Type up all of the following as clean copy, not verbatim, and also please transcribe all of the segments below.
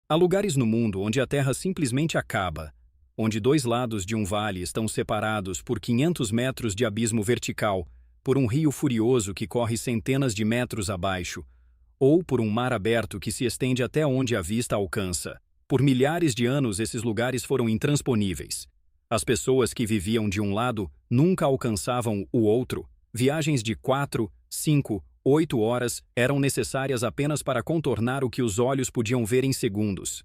Há lugares no mundo onde a Terra simplesmente acaba, onde dois lados de um vale estão separados por 500 metros de abismo vertical, por um rio furioso que corre centenas de metros abaixo, ou por um mar aberto que se estende até onde a vista alcança. Por milhares de anos, esses lugares foram intransponíveis. As pessoas que viviam de um lado nunca alcançavam o outro. Viagens de 4, 5, 8 horas eram necessárias apenas para contornar o que os olhos podiam ver em segundos.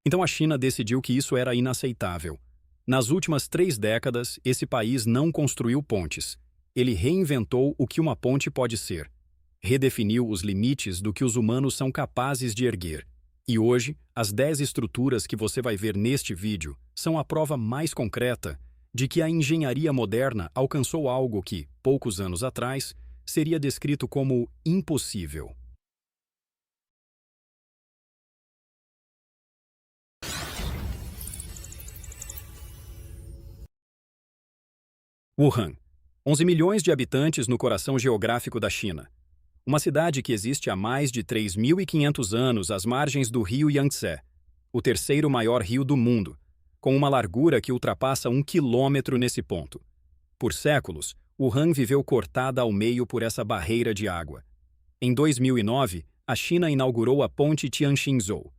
Então a China decidiu que isso era inaceitável. Nas últimas 3 décadas, esse país não construiu pontes. Ele reinventou o que uma ponte pode ser. Redefiniu os limites do que os humanos são capazes de erguer. E hoje, as 10 estruturas que você vai ver neste vídeo são a prova mais concreta de que a engenharia moderna alcançou algo que, poucos anos atrás, seria descrito como impossível. Wuhan, 11 milhões de habitantes no coração geográfico da China. Uma cidade que existe há mais de 3.500 anos às margens do rio Yangtze, o terceiro maior rio do mundo, com uma largura que ultrapassa 1 quilômetro nesse ponto. Por séculos, Wuhan viveu cortada ao meio por essa barreira de água. Em 2009, a China inaugurou a ponte Tianjinzhou.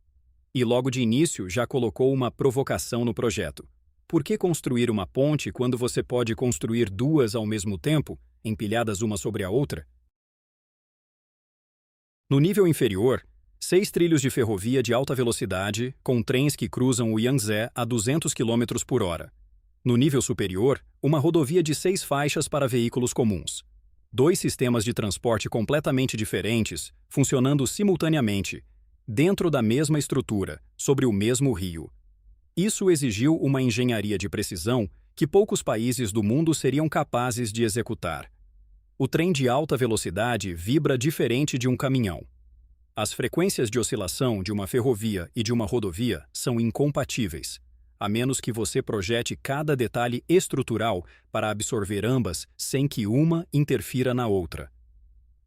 E logo de início já colocou uma provocação no projeto. Por que construir uma ponte quando você pode construir 2 ao mesmo tempo, empilhadas uma sobre a outra? No nível inferior, 6 trilhos de ferrovia de alta velocidade, com trens que cruzam o Yangtze a 200 km por hora. No nível superior, uma rodovia de 6 faixas para veículos comuns. 2 sistemas de transporte completamente diferentes, funcionando simultaneamente, dentro da mesma estrutura, sobre o mesmo rio. Isso exigiu uma engenharia de precisão que poucos países do mundo seriam capazes de executar. O trem de alta velocidade vibra diferente de um caminhão. As frequências de oscilação de uma ferrovia e de uma rodovia são incompatíveis, a menos que você projete cada detalhe estrutural para absorver ambas sem que uma interfira na outra.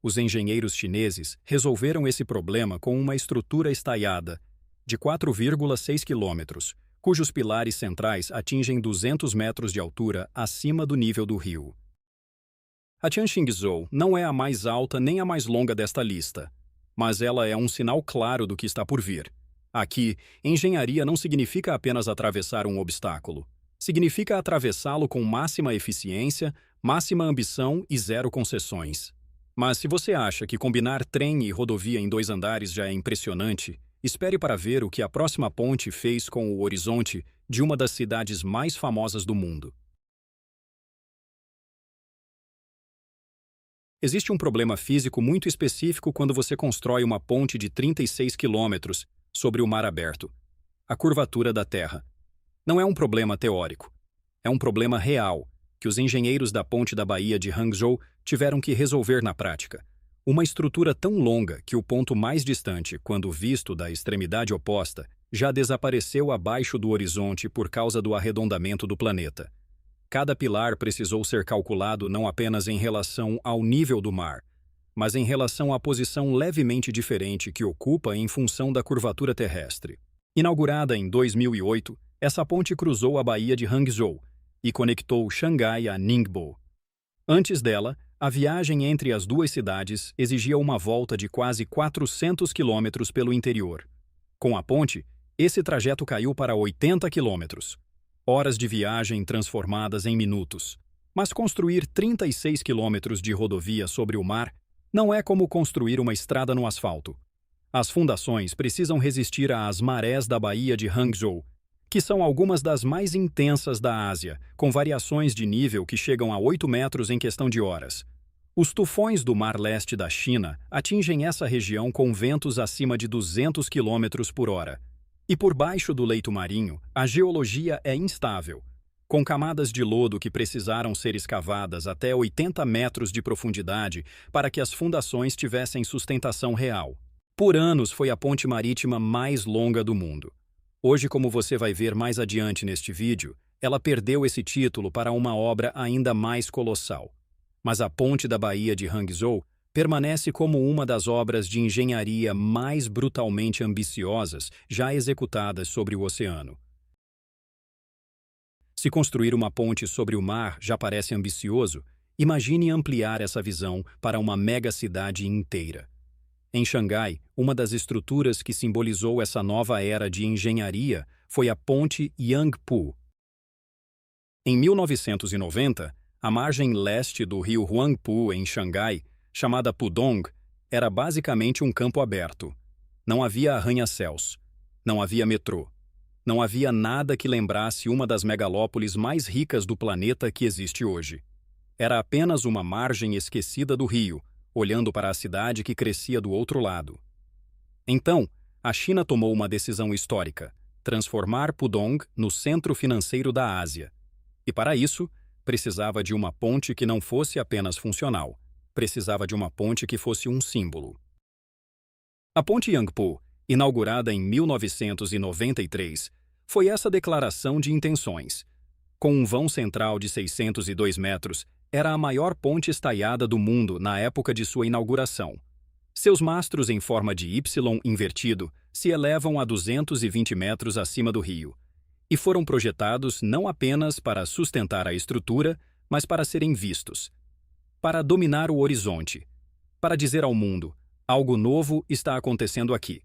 Os engenheiros chineses resolveram esse problema com uma estrutura estaiada, de 4,6 quilômetros, cujos pilares centrais atingem 200 metros de altura acima do nível do rio. A Tianjinzhou não é a mais alta nem a mais longa desta lista, mas ela é um sinal claro do que está por vir. Aqui, engenharia não significa apenas atravessar um obstáculo. Significa atravessá-lo com máxima eficiência, máxima ambição e 0 concessões. Mas se você acha que combinar trem e rodovia em 2 andares já é impressionante, espere para ver o que a próxima ponte fez com o horizonte de uma das cidades mais famosas do mundo. Existe um problema físico muito específico quando você constrói uma ponte de 36 quilômetros sobre o mar aberto: a curvatura da Terra. Não é um problema teórico. É um problema real que os engenheiros da ponte da Baía de Hangzhou tiveram que resolver na prática. Uma estrutura tão longa que o ponto mais distante, quando visto da extremidade oposta, já desapareceu abaixo do horizonte por causa do arredondamento do planeta. Cada pilar precisou ser calculado não apenas em relação ao nível do mar, mas em relação à posição levemente diferente que ocupa em função da curvatura terrestre. Inaugurada em 2008, essa ponte cruzou a Baía de Hangzhou e conectou Xangai a Ningbo. Antes dela, a viagem entre as 2 cidades exigia uma volta de quase 400 quilômetros pelo interior. Com a ponte, esse trajeto caiu para 80 quilômetros. Horas de viagem transformadas em minutos. Mas construir 36 quilômetros de rodovia sobre o mar não é como construir uma estrada no asfalto. As fundações precisam resistir às marés da Baía de Hangzhou, que são algumas das mais intensas da Ásia, com variações de nível que chegam a 8 metros em questão de horas. Os tufões do Mar Leste da China atingem essa região com ventos acima de 200 km por hora. E por baixo do leito marinho, a geologia é instável, com camadas de lodo que precisaram ser escavadas até 80 metros de profundidade para que as fundações tivessem sustentação real. Por anos foi a ponte marítima mais longa do mundo. Hoje, como você vai ver mais adiante neste vídeo, ela perdeu esse título para uma obra ainda mais colossal. Mas a ponte da Baía de Hangzhou permanece como uma das obras de engenharia mais brutalmente ambiciosas já executadas sobre o oceano. Se construir uma ponte sobre o mar já parece ambicioso, imagine ampliar essa visão para uma megacidade inteira. Em Xangai, uma das estruturas que simbolizou essa nova era de engenharia foi a ponte Yangpu. Em 1990, a margem leste do rio Huangpu, em Xangai, chamada Pudong, era basicamente um campo aberto. Não havia arranha-céus, não havia metrô, não havia nada que lembrasse uma das megalópolis mais ricas do planeta que existe hoje. Era apenas uma margem esquecida do rio, olhando para a cidade que crescia do outro lado. Então, a China tomou uma decisão histórica: transformar Pudong no centro financeiro da Ásia. E para isso, precisava de uma ponte que não fosse apenas funcional. Precisava de uma ponte que fosse um símbolo. A ponte Yangpu, inaugurada em 1993, foi essa declaração de intenções. Com um vão central de 602 metros, era a maior ponte estaiada do mundo na época de sua inauguração. Seus mastros em forma de Y invertido se elevam a 220 metros acima do rio, e foram projetados não apenas para sustentar a estrutura, mas para serem vistos, para dominar o horizonte, para dizer ao mundo: algo novo está acontecendo aqui.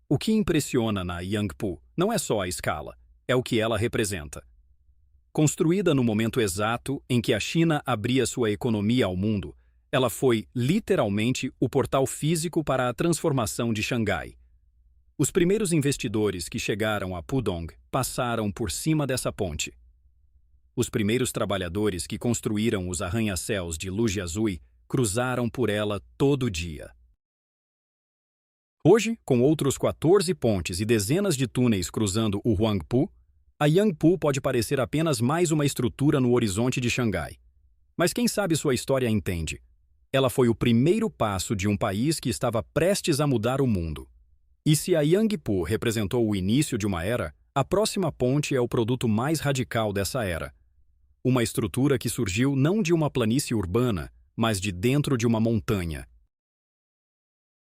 O que impressiona na Yangpu não é só a escala, é o que ela representa. Construída no momento exato em que a China abria sua economia ao mundo, ela foi, literalmente, o portal físico para a transformação de Xangai. Os primeiros investidores que chegaram a Pudong passaram por cima dessa ponte. Os primeiros trabalhadores que construíram os arranha-céus de Lujiazui cruzaram por ela todo dia. Hoje, com outros 14 pontes e dezenas de túneis cruzando o Huangpu, a Yangpu pode parecer apenas mais uma estrutura no horizonte de Xangai. Mas quem sabe sua história entende. Ela foi o primeiro passo de um país que estava prestes a mudar o mundo. E se a Yangpu representou o início de uma era, a próxima ponte é o produto mais radical dessa era. Uma estrutura que surgiu não de uma planície urbana, mas de dentro de uma montanha.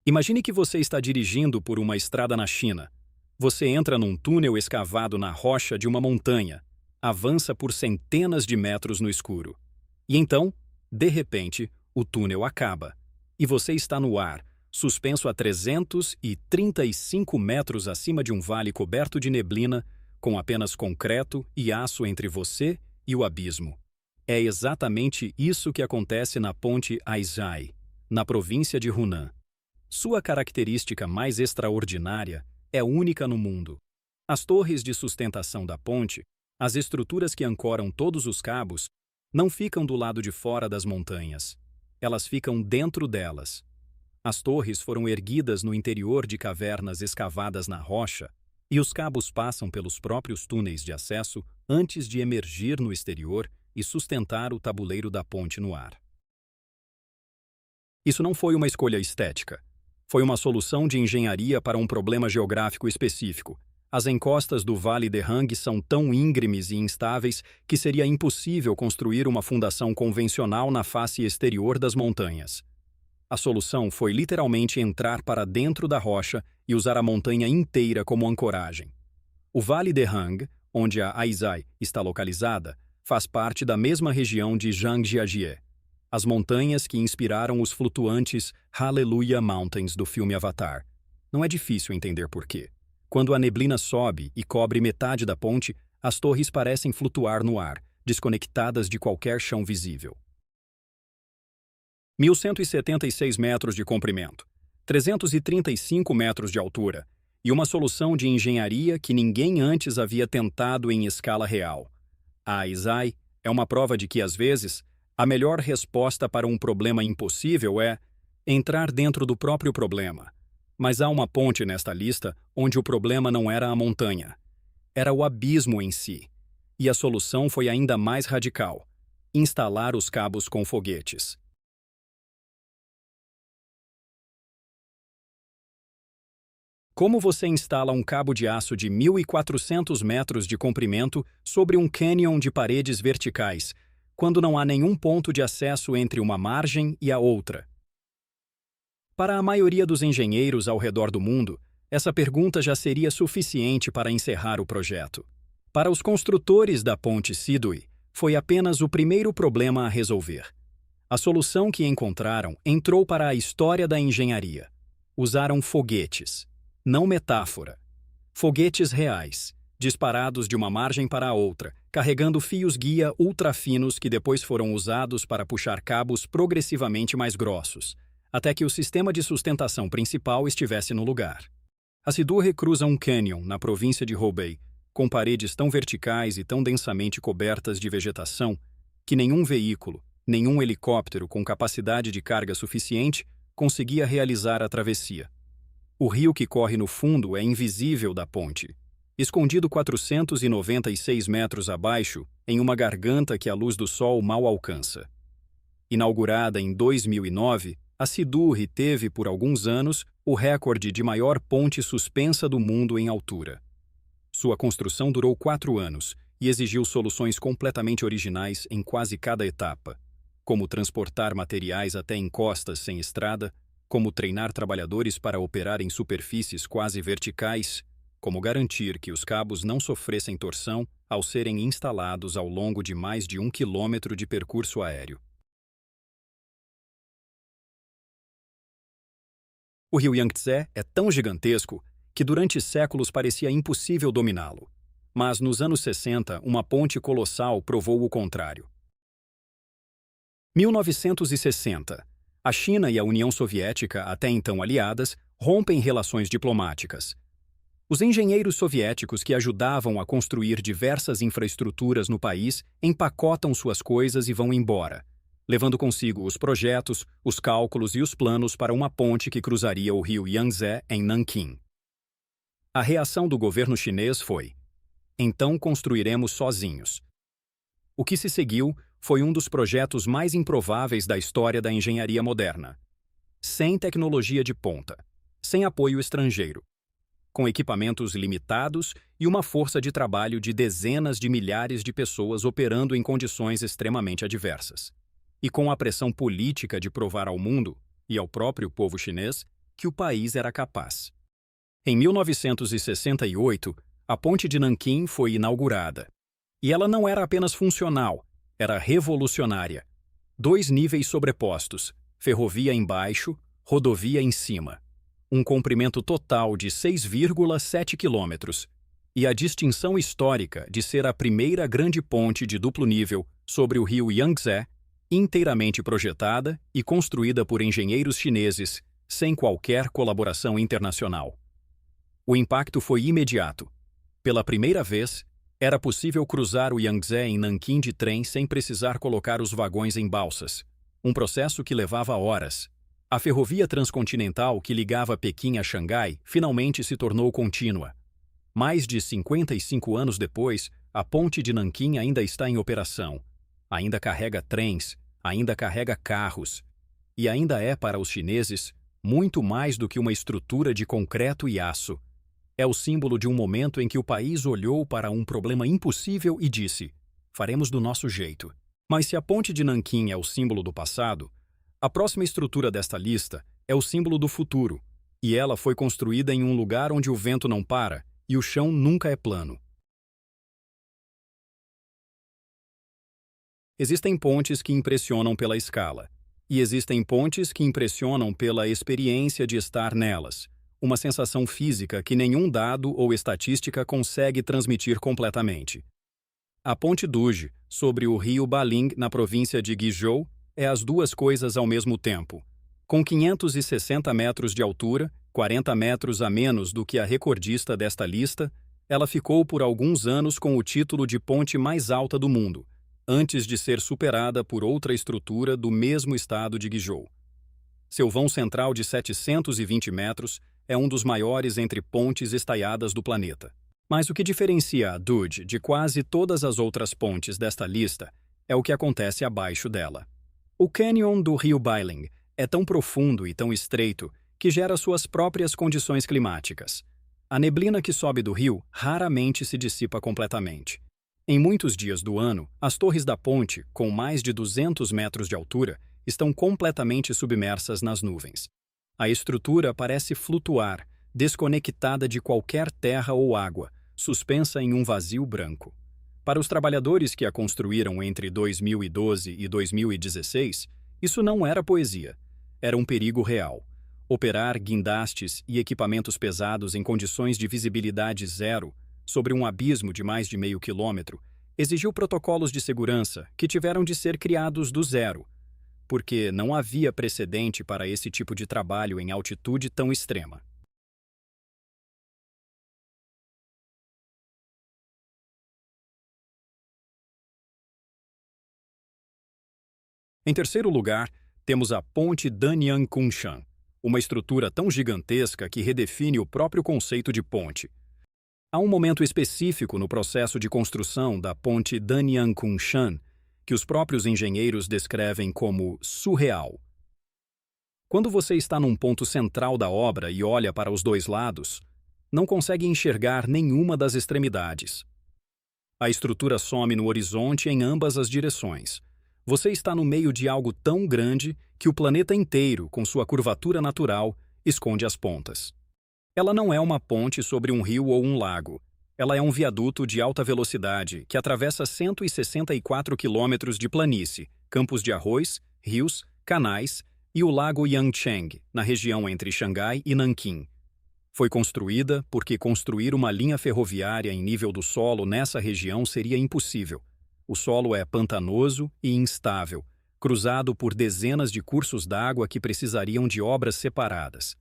Imagine que você está dirigindo por uma estrada na China. Você entra num túnel escavado na rocha de uma montanha, avança por centenas de metros no escuro. E então, de repente, o túnel acaba, e você está no ar, suspenso a 335 metros acima de um vale coberto de neblina, com apenas concreto e aço entre você e o abismo. É exatamente isso que acontece na ponte Aizhai, na província de Hunan. Sua característica mais extraordinária é única no mundo. As torres de sustentação da ponte, as estruturas que ancoram todos os cabos, não ficam do lado de fora das montanhas. Elas ficam dentro delas. As torres foram erguidas no interior de cavernas escavadas na rocha, e os cabos passam pelos próprios túneis de acesso antes de emergir no exterior e sustentar o tabuleiro da ponte no ar. Isso não foi uma escolha estética. Foi uma solução de engenharia para um problema geográfico específico. As encostas do Vale de Hang são tão íngremes e instáveis que seria impossível construir uma fundação convencional na face exterior das montanhas. A solução foi literalmente entrar para dentro da rocha e usar a montanha inteira como ancoragem. O Vale de Hang, onde a Aizhai está localizada, faz parte da mesma região de Zhangjiajie, as montanhas que inspiraram os flutuantes Hallelujah Mountains do filme Avatar. Não é difícil entender por quê. Quando a neblina sobe e cobre metade da ponte, as torres parecem flutuar no ar, desconectadas de qualquer chão visível. 1.176 metros de comprimento, 335 metros de altura, e uma solução de engenharia que ninguém antes havia tentado em escala real. A Aizhai é uma prova de que, às vezes, a melhor resposta para um problema impossível é entrar dentro do próprio problema. Mas há uma ponte nesta lista onde o problema não era a montanha. Era o abismo em si. E a solução foi ainda mais radical: instalar os cabos com foguetes. Como você instala um cabo de aço de 1.400 metros de comprimento sobre um cânion de paredes verticais, quando não há nenhum ponto de acesso entre uma margem e a outra? Para a maioria dos engenheiros ao redor do mundo, essa pergunta já seria suficiente para encerrar o projeto. Para os construtores da ponte Sidui, foi apenas o primeiro problema a resolver. A solução que encontraram entrou para a história da engenharia. Usaram foguetes, não metáfora. Foguetes reais, disparados de uma margem para a outra, carregando fios-guia ultrafinos que depois foram usados para puxar cabos progressivamente mais grossos, até que o sistema de sustentação principal estivesse no lugar. A Sidui cruza um cânion na província de Hubei, com paredes tão verticais e tão densamente cobertas de vegetação que nenhum veículo, nenhum helicóptero com capacidade de carga suficiente conseguia realizar a travessia. O rio que corre no fundo é invisível da ponte, escondido 496 metros abaixo em uma garganta que a luz do sol mal alcança. Inaugurada em 2009, a Sidui teve por alguns anos o recorde de maior ponte suspensa do mundo em altura. Sua construção durou 4 anos e exigiu soluções completamente originais em quase cada etapa, como transportar materiais até encostas sem estrada, como treinar trabalhadores para operar em superfícies quase verticais, como garantir que os cabos não sofressem torção ao serem instalados ao longo de mais de 1 quilômetro de percurso aéreo. O rio Yangtze é tão gigantesco que durante séculos parecia impossível dominá-lo. Mas nos anos 60, uma ponte colossal provou o contrário. 1960. A China e a União Soviética, até então aliadas, rompem relações diplomáticas. Os engenheiros soviéticos que ajudavam a construir diversas infraestruturas no país empacotam suas coisas e vão embora, levando consigo os projetos, os cálculos e os planos para uma ponte que cruzaria o rio Yangtze em Nanquim. A reação do governo chinês foi: então construiremos sozinhos. O que se seguiu foi um dos projetos mais improváveis da história da engenharia moderna. Sem tecnologia de ponta, sem apoio estrangeiro, com equipamentos limitados e uma força de trabalho de dezenas de milhares de pessoas operando em condições extremamente adversas. E com a pressão política de provar ao mundo, e ao próprio povo chinês, que o país era capaz. Em 1968, a ponte de Nanquim foi inaugurada. E ela não era apenas funcional, era revolucionária. 2 níveis sobrepostos, ferrovia embaixo, rodovia em cima. Um comprimento total de 6,7 quilômetros. E a distinção histórica de ser a primeira grande ponte de duplo nível sobre o rio Yangtze, inteiramente projetada e construída por engenheiros chineses, sem qualquer colaboração internacional. O impacto foi imediato. Pela primeira vez, era possível cruzar o Yangtze em Nanquim de trem sem precisar colocar os vagões em balsas, um processo que levava horas. A ferrovia transcontinental que ligava Pequim a Xangai finalmente se tornou contínua. Mais de 55 anos depois, a ponte de Nanquim ainda está em operação. Ainda carrega trens, ainda carrega carros. E ainda é, para os chineses, muito mais do que uma estrutura de concreto e aço. É o símbolo de um momento em que o país olhou para um problema impossível e disse: faremos do nosso jeito. Mas se a ponte de Nanquim é o símbolo do passado, a próxima estrutura desta lista é o símbolo do futuro, e ela foi construída em um lugar onde o vento não para e o chão nunca é plano. Existem pontes que impressionam pela escala, e existem pontes que impressionam pela experiência de estar nelas, uma sensação física que nenhum dado ou estatística consegue transmitir completamente. A ponte Duge, sobre o rio Baling, na província de Guizhou, é as duas coisas ao mesmo tempo. Com 560 metros de altura, 40 metros a menos do que a recordista desta lista, ela ficou por alguns anos com o título de ponte mais alta do mundo, antes de ser superada por outra estrutura do mesmo estado de Guizhou. Seu vão central de 720 metros é um dos maiores entre pontes estaiadas do planeta. Mas o que diferencia a Duge de quase todas as outras pontes desta lista é o que acontece abaixo dela. O cânion do rio Bailing é tão profundo e tão estreito que gera suas próprias condições climáticas. A neblina que sobe do rio raramente se dissipa completamente. Em muitos dias do ano, as torres da ponte, com mais de 200 metros de altura, estão completamente submersas nas nuvens. A estrutura parece flutuar, desconectada de qualquer terra ou água, suspensa em um vazio branco. Para os trabalhadores que a construíram entre 2012 e 2016, isso não era poesia. Era um perigo real. Operar guindastes e equipamentos pesados em condições de visibilidade zero, sobre um abismo de mais de meio quilômetro, exigiu protocolos de segurança que tiveram de ser criados do zero, porque não havia precedente para esse tipo de trabalho em altitude tão extrema. Em terceiro lugar, temos a Ponte Danyang Kunshan, uma estrutura tão gigantesca que redefine o próprio conceito de ponte. Há um momento específico no processo de construção da Ponte Danyang Kunshan que os próprios engenheiros descrevem como surreal. Quando você está num ponto central da obra e olha para os dois lados, não consegue enxergar nenhuma das extremidades. A estrutura some no horizonte em ambas as direções. Você está no meio de algo tão grande que o planeta inteiro, com sua curvatura natural, esconde as pontas. Ela não é uma ponte sobre um rio ou um lago. Ela é um viaduto de alta velocidade que atravessa 164 quilômetros de planície, campos de arroz, rios, canais e o lago Yangcheng, na região entre Xangai e Nanquim. Foi construída porque construir uma linha ferroviária em nível do solo nessa região seria impossível. O solo é pantanoso e instável, cruzado por dezenas de cursos d'água que precisariam de obras separadas.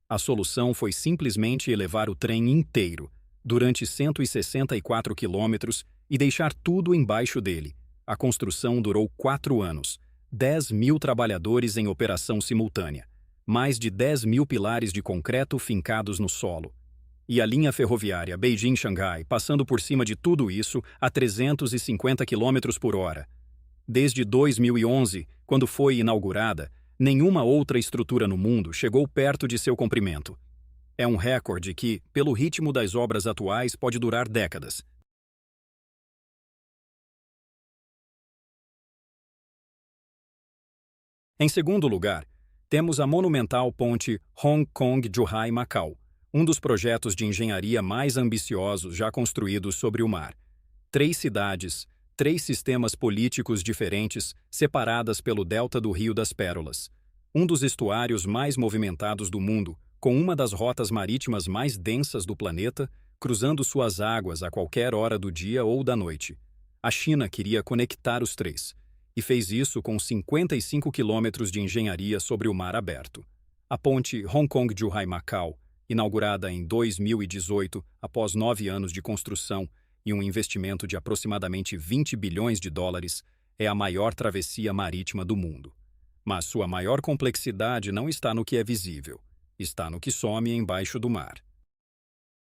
A solução foi simplesmente elevar o trem inteiro, durante 164 quilômetros, e deixar tudo embaixo dele. A construção durou 4 anos, 10.000 trabalhadores em operação simultânea, mais de 10.000 pilares de concreto fincados no solo. E a linha ferroviária Beijing-Xangai passando por cima de tudo isso a 350 km por hora. Desde 2011, quando foi inaugurada, nenhuma outra estrutura no mundo chegou perto de seu comprimento. É um recorde que, pelo ritmo das obras atuais, pode durar décadas. Em segundo lugar, temos a monumental ponte Hong Kong-Zhuhai-Macau, um dos projetos de engenharia mais ambiciosos já construídos sobre o mar. 3 cidades, 3 sistemas políticos diferentes, separadas pelo delta do Rio das Pérolas. Um dos estuários mais movimentados do mundo, com uma das rotas marítimas mais densas do planeta, cruzando suas águas a qualquer hora do dia ou da noite. A China queria conectar os 3, e fez isso com 55 quilômetros de engenharia sobre o mar aberto. A ponte Hong Kong-Zhuhai-Macau, inaugurada em 2018, após 9 anos de construção e um investimento de aproximadamente 20 bilhões de dólares, é a maior travessia marítima do mundo. Mas sua maior complexidade não está no que é visível, está no que some embaixo do mar.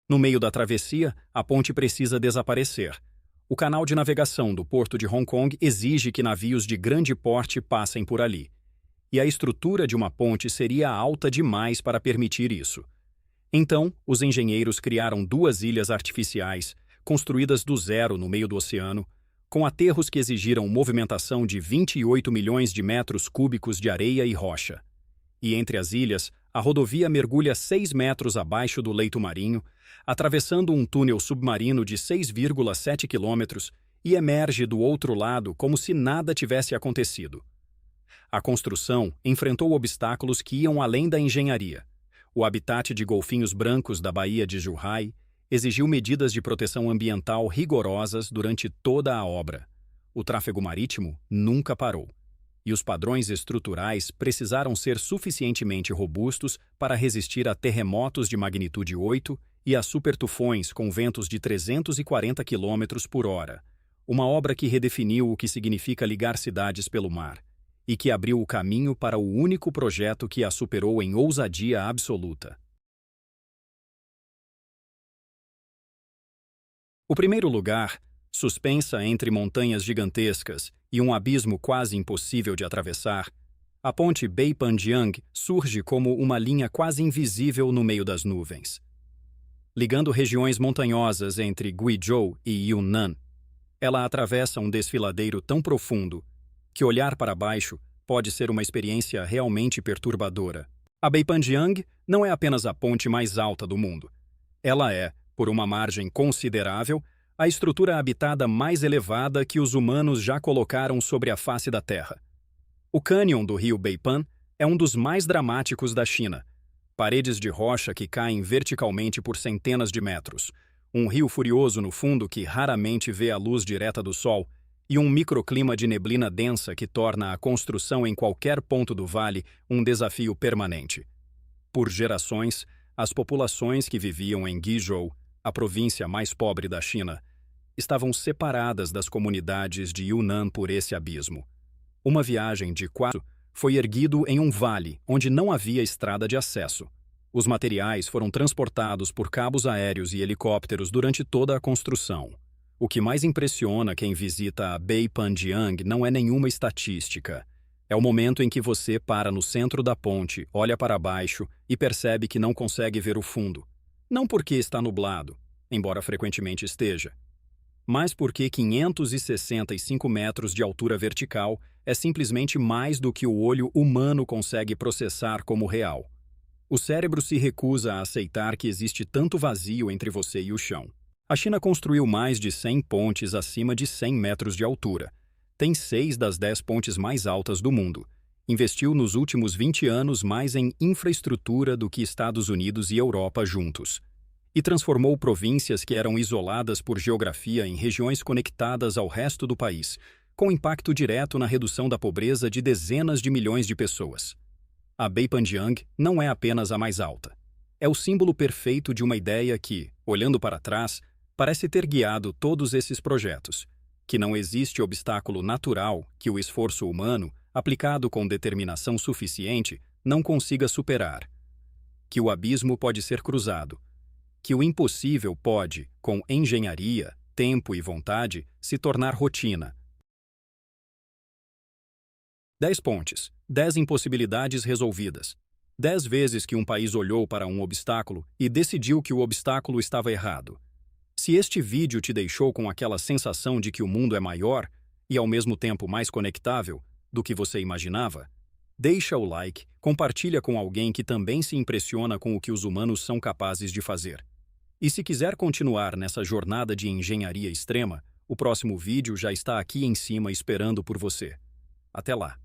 No meio da travessia, a ponte precisa desaparecer. O canal de navegação do porto de Hong Kong exige que navios de grande porte passem por ali. E a estrutura de uma ponte seria alta demais para permitir isso. Então, os engenheiros criaram 2 ilhas artificiais, construídas do zero no meio do oceano, com aterros que exigiram movimentação de 28 milhões de metros cúbicos de areia e rocha. E entre as ilhas, a rodovia mergulha 6 metros abaixo do leito marinho, atravessando um túnel submarino de 6,7 quilômetros e emerge do outro lado como se nada tivesse acontecido. A construção enfrentou obstáculos que iam além da engenharia. O habitat de golfinhos brancos da Baía de Zhuhai exigiu medidas de proteção ambiental rigorosas durante toda a obra. O tráfego marítimo nunca parou. E os padrões estruturais precisaram ser suficientemente robustos para resistir a terremotos de magnitude 8 e a supertufões com ventos de 340 km por hora. Uma obra que redefiniu o que significa ligar cidades pelo mar e que abriu o caminho para o único projeto que a superou em ousadia absoluta. O primeiro lugar, suspensa entre montanhas gigantescas e um abismo quase impossível de atravessar, a ponte Beipanjiang surge como uma linha quase invisível no meio das nuvens. Ligando regiões montanhosas entre Guizhou e Yunnan, ela atravessa um desfiladeiro tão profundo que olhar para baixo pode ser uma experiência realmente perturbadora. A Beipanjiang não é apenas a ponte mais alta do mundo. Ela é, por uma margem considerável, a estrutura habitada mais elevada que os humanos já colocaram sobre a face da Terra. O cânion do rio Beipan é um dos mais dramáticos da China. Paredes de rocha que caem verticalmente por centenas de metros, um rio furioso no fundo que raramente vê a luz direta do sol e um microclima de neblina densa que torna a construção em qualquer ponto do vale um desafio permanente. Por gerações, as populações que viviam em Guizhou, a província mais pobre da China, estavam separadas das comunidades de Yunnan por esse abismo. Uma viagem de 4 foi erguido em um vale onde não havia estrada de acesso. Os materiais foram transportados por cabos aéreos e helicópteros durante toda a construção. O que mais impressiona quem visita a Beipanjiang não é nenhuma estatística. É o momento em que você para no centro da ponte, olha para baixo e percebe que não consegue ver o fundo. Não porque está nublado, embora frequentemente esteja, mas porque 565 metros de altura vertical é simplesmente mais do que o olho humano consegue processar como real. O cérebro se recusa a aceitar que existe tanto vazio entre você e o chão. A China construiu mais de 100 pontes acima de 100 metros de altura. Tem 6 das 10 pontes mais altas do mundo. Investiu nos últimos 20 anos mais em infraestrutura do que Estados Unidos e Europa juntos. E transformou províncias que eram isoladas por geografia em regiões conectadas ao resto do país, com impacto direto na redução da pobreza de dezenas de milhões de pessoas. A Beipanjiang não é apenas a mais alta. É o símbolo perfeito de uma ideia que, olhando para trás, parece ter guiado todos esses projetos, que não existe obstáculo natural que o esforço humano, aplicado com determinação suficiente, não consiga superar. Que o abismo pode ser cruzado. Que o impossível pode, com engenharia, tempo e vontade, se tornar rotina. 10 pontes, 10 impossibilidades resolvidas. 10 vezes que um país olhou para um obstáculo e decidiu que o obstáculo estava errado. Se este vídeo te deixou com aquela sensação de que o mundo é maior e ao mesmo tempo mais conectável do que você imaginava, deixa o like, compartilha com alguém que também se impressiona com o que os humanos são capazes de fazer. E se quiser continuar nessa jornada de engenharia extrema, o próximo vídeo já está aqui em cima esperando por você. Até lá!